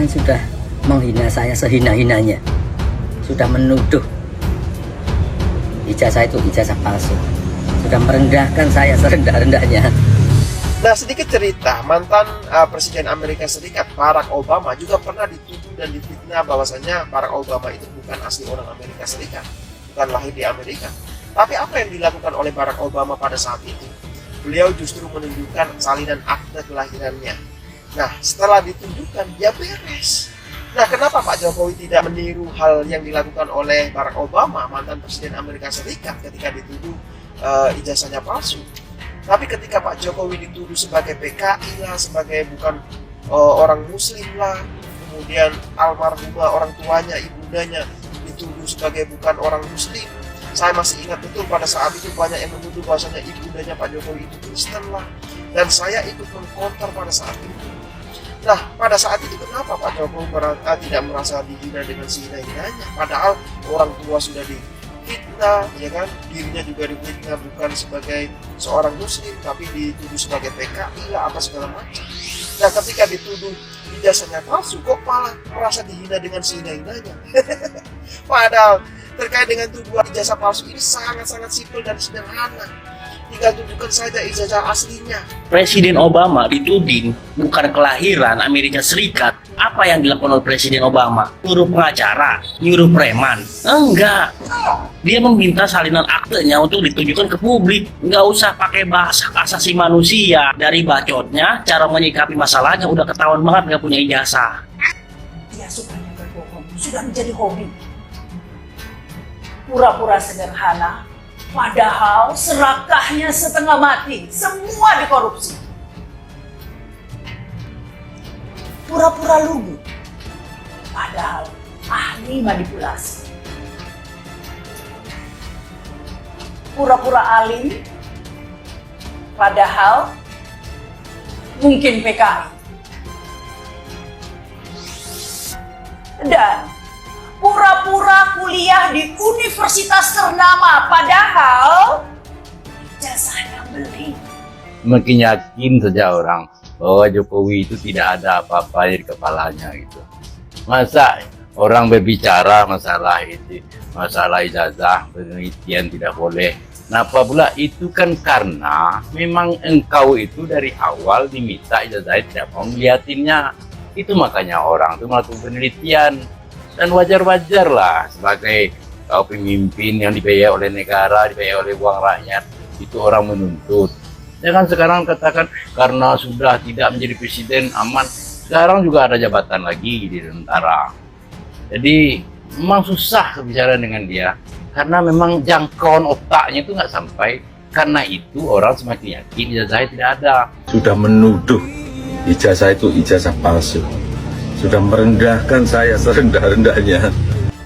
kan sudah menghina saya sehina-hinanya, sudah menuduh ijazah itu ijazah palsu, sudah merendahkan saya serendah-rendahnya. Nah, sedikit cerita, mantan Presiden Amerika Serikat Barack Obama juga pernah dituduh dan difitnah bahwasanya Barack Obama itu bukan asli orang Amerika Serikat, bukan lahir di Amerika. Tapi apa yang dilakukan oleh Barack Obama pada saat itu? Beliau justru menunjukkan salinan akte kelahirannya. Nah, setelah ditunjukkan, ya beres. Nah, kenapa Pak Jokowi tidak meniru hal yang dilakukan oleh Barack Obama, mantan Presiden Amerika Serikat, ketika dituduh ijazahnya palsu? Tapi ketika Pak Jokowi dituduh sebagai PKI lah, sebagai bukan orang Muslim lah, kemudian almarhumah orang tuanya, ibundanya dituduh sebagai bukan orang Muslim. Saya masih ingat betul pada saat itu banyak yang menuduh bahwasanya ibundanya Pak Jokowi itu Kristen lah, dan saya ikut mengkonter pada saat itu. Nah, pada saat itu kenapa Pak Jokowi tidak merasa dihina dengan sehina-hinanya? Padahal orang tua sudah difitnah, ya kan? Dirinya juga difitnah bukan sebagai seorang Muslim, tapi dituduh sebagai PKI lah, apa segala macam. Nah, ketika dituduh ijazahnya palsu, kok malah merasa dihina dengan sehina-hinanya? Padahal terkait dengan tuduhan ijazah palsu ini sangat-sangat simpel dan sederhana. Tinggal tunjukkan saja ijazah aslinya. Presiden Obama dituding bukan kelahiran Amerika Serikat. Apa yang dilakukan oleh Presiden Obama? Nyuruh pengacara, nyuruh preman? Enggak. Dia meminta salinan aktenya untuk ditunjukkan ke publik. Nggak usah pakai bahasa asasi manusia. Dari bacotnya, cara menyikapi masalahnya udah ketahuan banget nggak punya ijazah. Dia sukanya berbohong, sudah menjadi hobi. Pura-pura sederhana, padahal serakahnya setengah mati, semua dikorupsi. Pura-pura lugu, padahal ahli manipulasi. Pura-pura alim, padahal mungkin PKI. Dan pura-pura kuliah di universitas ternama, padahal ijazahnya beli. Makin yakin saja orang bahwa Jokowi itu tidak ada apa-apa di kepalanya gitu. Masa orang berbicara masalah itu, masalah ijazah, penelitian tidak boleh. Kenapa pula? Itu kan karena memang engkau itu dari awal diminta ijazah tidak mau melihatinnya. Itu makanya orang itu melakukan penelitian. Dan wajar-wajar lah sebagai pemimpin yang dibayar oleh negara, dibayar oleh uang rakyat, itu orang menuntut. Jangan sekarang katakan karena sudah tidak menjadi presiden aman, sekarang juga ada jabatan lagi di tentara. Jadi memang susah bicara dengan dia, karena memang jangkauan otaknya itu nggak sampai. Karena itu orang semakin yakin ijazahnya tidak ada. Sudah menuduh ijazah itu ijazah palsu, sudah merendahkan saya serendah-rendahnya.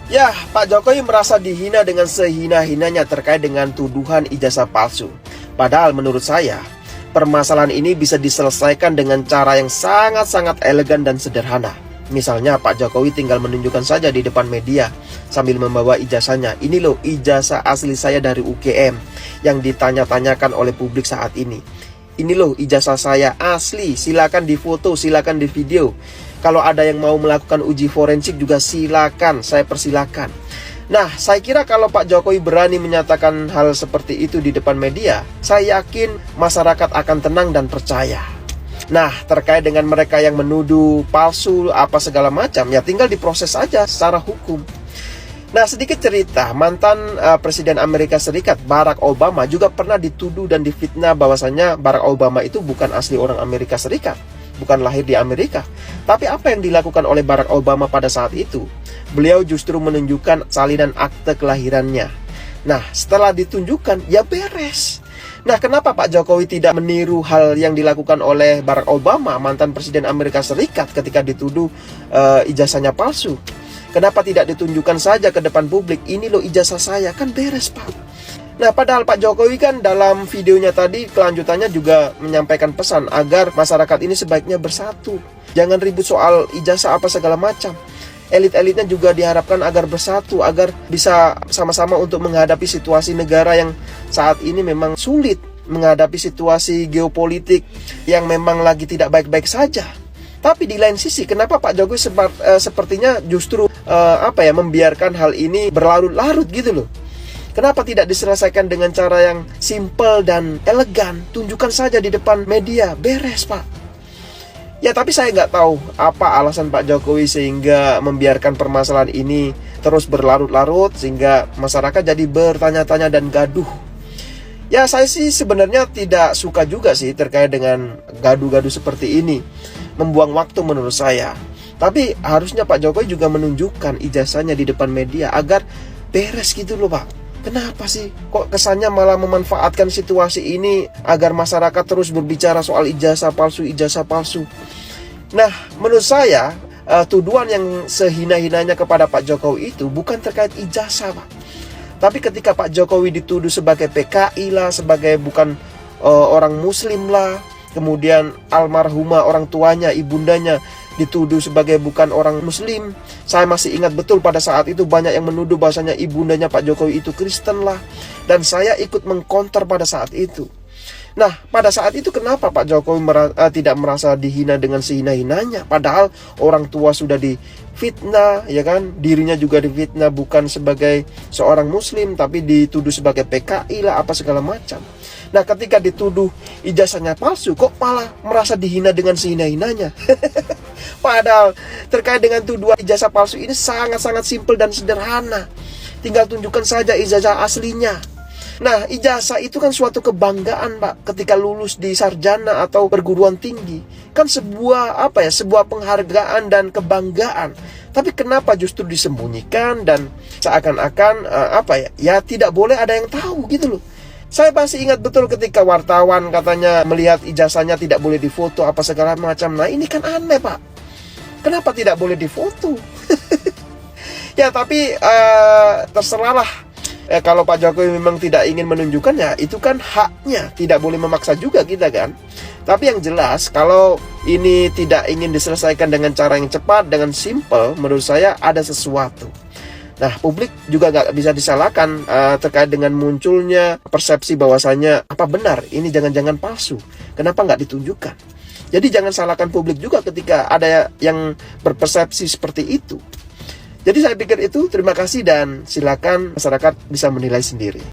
Ya, Pak Jokowi merasa dihina dengan sehina-hinanya terkait dengan tuduhan ijazah palsu. Padahal menurut saya, permasalahan ini bisa diselesaikan dengan cara yang sangat-sangat elegan dan sederhana. Misalnya Pak Jokowi tinggal menunjukkan saja di depan media sambil membawa ijazahnya. Ini loh ijazah asli saya dari UGM yang ditanya-tanyakan oleh publik saat ini. Ini loh ijazah saya asli, silakan difoto, silakan di video. Kalau ada yang mau melakukan uji forensik juga silakan, saya persilakan. Nah, saya kira kalau Pak Jokowi berani menyatakan hal seperti itu di depan media, saya yakin masyarakat akan tenang dan percaya. Nah, terkait dengan mereka yang menuduh palsu apa segala macam, ya tinggal diproses saja secara hukum. Nah, sedikit cerita, mantan Presiden Amerika Serikat Barack Obama juga pernah dituduh dan difitnah bahwasanya Barack Obama itu bukan asli orang Amerika Serikat, bukan lahir di Amerika. Tapi apa yang dilakukan oleh Barack Obama pada saat itu? Beliau justru menunjukkan salinan akte kelahirannya. Nah, setelah ditunjukkan, ya beres. Nah, kenapa Pak Jokowi tidak meniru hal yang dilakukan oleh Barack Obama, mantan Presiden Amerika Serikat, ketika dituduh ijazahnya palsu? Kenapa tidak ditunjukkan saja ke depan publik, ini loh ijazah saya, kan beres Pak. Nah, padahal Pak Jokowi kan dalam videonya tadi kelanjutannya juga menyampaikan pesan agar masyarakat ini sebaiknya bersatu. Jangan ribut soal ijazah apa segala macam. Elit-elitnya juga diharapkan agar bersatu, agar bisa sama-sama untuk menghadapi situasi negara yang saat ini memang sulit, menghadapi situasi geopolitik yang memang lagi tidak baik-baik saja. Tapi di lain sisi, kenapa Pak Jokowi sepertinya justru membiarkan hal ini berlarut-larut gitu loh? Kenapa tidak diselesaikan dengan cara yang simple dan elegan? Tunjukkan saja di depan media, beres Pak. Ya tapi saya nggak tahu apa alasan Pak Jokowi sehingga membiarkan permasalahan ini terus berlarut-larut sehingga masyarakat jadi bertanya-tanya dan gaduh. Ya saya sih sebenarnya tidak suka juga sih terkait dengan gaduh-gaduh seperti ini. Membuang waktu menurut saya. Tapi harusnya Pak Jokowi juga menunjukkan ijazahnya di depan media agar beres gitu loh Pak. Kenapa sih kok kesannya malah memanfaatkan situasi ini agar masyarakat terus berbicara soal ijazah palsu. Nah menurut saya tuduhan yang sehina-hinanya kepada Pak Jokowi itu bukan terkait ijazah Pak. Tapi ketika Pak Jokowi dituduh sebagai PKI lah, sebagai bukan orang muslim lah, kemudian almarhumah orang tuanya, ibundanya dituduh sebagai bukan orang muslim. Saya masih ingat betul pada saat itu banyak yang menuduh bahasanya ibundanya Pak Jokowi itu Kristen lah. Dan saya ikut mengkonter pada saat itu. Nah, pada saat itu kenapa Pak Jokowi tidak merasa dihina dengan sehina-hinanya? Padahal orang tua sudah difitnah, ya kan? Dirinya juga difitnah bukan sebagai seorang muslim, tapi dituduh sebagai PKI lah, apa segala macam. Nah, ketika dituduh ijazahnya palsu, kok malah merasa dihina dengan sehina-hinanya? Padahal terkait dengan tuduhan ijazah palsu ini sangat-sangat simpel dan sederhana. Tinggal tunjukkan saja ijazah aslinya. Nah, ijazah itu kan suatu kebanggaan, Pak, ketika lulus di sarjana atau perguruan tinggi. Kan sebuah penghargaan dan kebanggaan. Tapi kenapa justru disembunyikan dan seakan-akan tidak boleh ada yang tahu gitu loh. Saya masih ingat betul ketika wartawan katanya melihat ijazahnya tidak boleh difoto apa segala macam. Nah, ini kan aneh, Pak. Kenapa tidak boleh difoto? Ya, tapi terserahlah. Kalau Pak Jokowi memang tidak ingin menunjukkannya, itu kan haknya. Tidak boleh memaksa juga kita kan. Tapi yang jelas, kalau ini tidak ingin diselesaikan dengan cara yang cepat, dengan simple, menurut saya ada sesuatu. Nah, publik juga nggak bisa disalahkan terkait dengan munculnya persepsi bahwasannya apa benar ini jangan-jangan palsu. Kenapa nggak ditunjukkan? Jadi jangan salahkan publik juga ketika ada yang berpersepsi seperti itu. Jadi saya pikir itu, terima kasih dan silakan masyarakat bisa menilai sendiri.